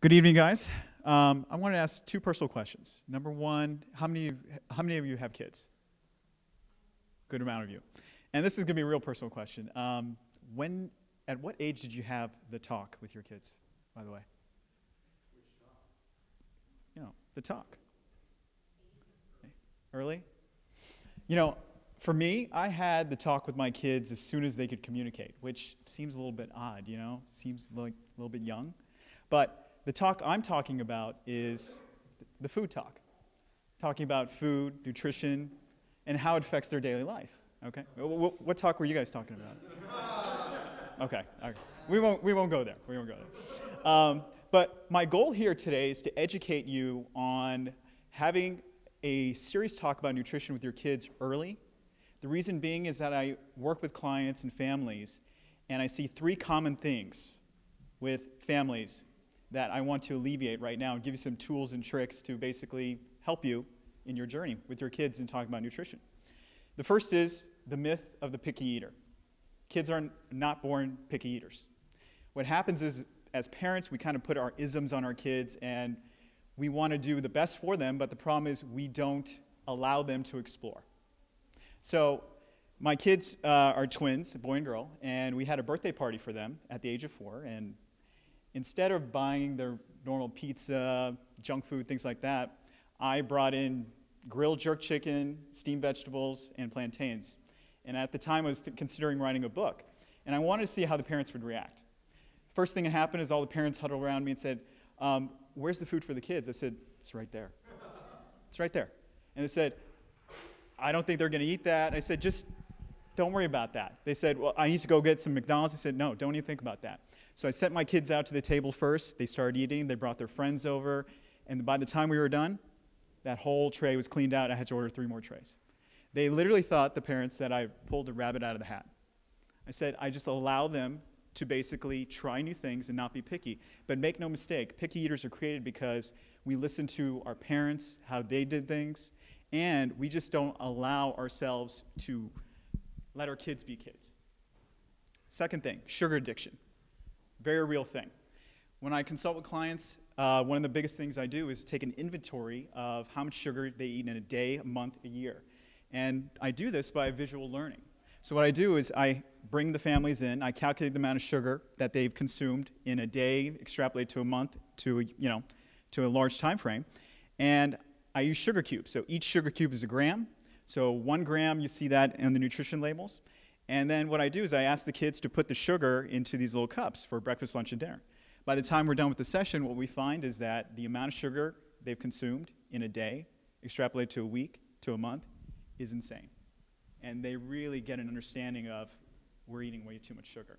Good evening, guys. I wanted to ask two personal questions. Number one, how many of you have kids? Good amount of you. And this is going to be a real personal question. At what age did you have the talk with your kids, by the way? Which talk? You know, the talk. Early? You know, for me, I had the talk with my kids as soon as they could communicate, which seems a little bit odd, you know? Seems like a little bit young. But the talk I'm talking about is the food talk. Talking about food, nutrition, and how it affects their daily life. Okay? What talk were you guys talking about? Okay. We won't go there. We won't go there. But my goal here today is to educate you on having a serious talk about nutrition with your kids early. The reason being is that I work with clients and families, and I see three common things with families that I want to alleviate right now and give you some tools and tricks to basically help you in your journey with your kids and talking about nutrition. The first is the myth of the picky eater. Kids are not born picky eaters. What happens is, as parents, we kind of put our isms on our kids, and we want to do the best for them, but the problem is we don't allow them to explore. So my kids are twins, a boy and girl, and we had a birthday party for them at the age of 4, and instead of buying their normal pizza, junk food, things like that, I brought in grilled jerk chicken, steamed vegetables, and plantains. And at the time, I was considering writing a book. And I wanted to see how the parents would react. First thing that happened is all the parents huddled around me and said, where's the food for the kids? I said, it's right there. It's right there. And they said, I don't think they're going to eat that. I said, just don't worry about that. They said, well, I need to go get some McDonald's. I said, no, don't even think about that. So I sent my kids out to the table first. They started eating. They brought their friends over. And by the time we were done, that whole tray was cleaned out. I had to order 3 more trays. They literally thought, the parents, that I pulled a rabbit out of the hat. I said, I just allow them to basically try new things and not be picky. But make no mistake, picky eaters are created because we listen to our parents, how they did things, and we just don't allow ourselves to let our kids be kids. Second thing, sugar addiction. Very real thing. When I consult with clients, one of the biggest things I do is take an inventory of how much sugar they eat in a day, a month, a year. And I do this by visual learning. So what I do is I bring the families in, I calculate the amount of sugar that they've consumed in a day, extrapolate to a month, to a large time frame, and I use sugar cubes. So each sugar cube is a gram. So 1 gram, you see that in the nutrition labels. And then what I do is I ask the kids to put the sugar into these little cups for breakfast, lunch, and dinner. By the time we're done with the session, what we find is that the amount of sugar they've consumed in a day, extrapolate to a week, to a month, is insane. And they really get an understanding of we're eating way too much sugar.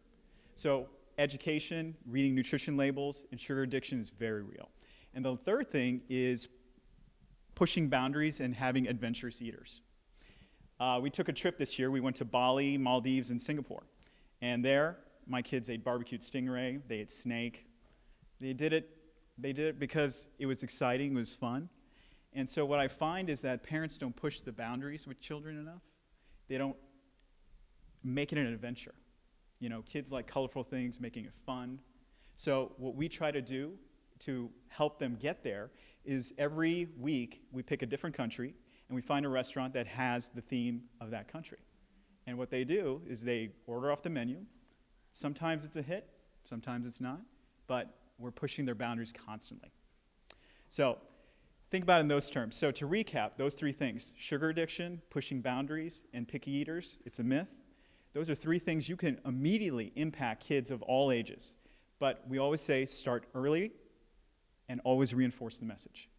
So education, reading nutrition labels, and sugar addiction is very real. And the third thing is pushing boundaries and having adventurous eaters. We took a trip this year. We went to Bali, Maldives, and Singapore. And there, my kids ate barbecued stingray, they ate snake. They did it because it was exciting, it was fun. And so what I find is that parents don't push the boundaries with children enough. They don't make it an adventure. You know, kids like colorful things, making it fun. So what we try to do to help them get there is every week we pick a different country and we find a restaurant that has the theme of that country. And what they do is they order off the menu. Sometimes it's a hit, sometimes it's not, but we're pushing their boundaries constantly. So think about it in those terms. So to recap, those 3 things, sugar addiction, pushing boundaries, and picky eaters, it's a myth. Those are 3 things you can immediately impact kids of all ages. But we always say start early and always reinforce the message.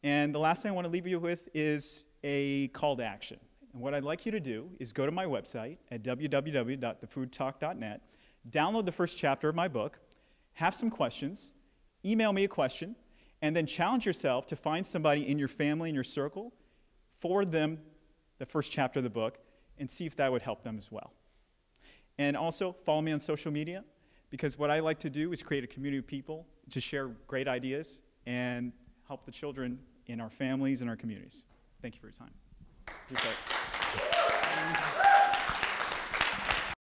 And the last thing I want to leave you with is a call to action. And what I'd like you to do is go to my website at www.thefoodtalk.net, download the first chapter of my book, have some questions, email me a question, and then challenge yourself to find somebody in your family, in your circle, forward them the first chapter of the book, and see if that would help them as well. And also, follow me on social media, because what I like to do is create a community of people to share great ideas and help the children in our families and our communities. Thank you for your time. Appreciate it.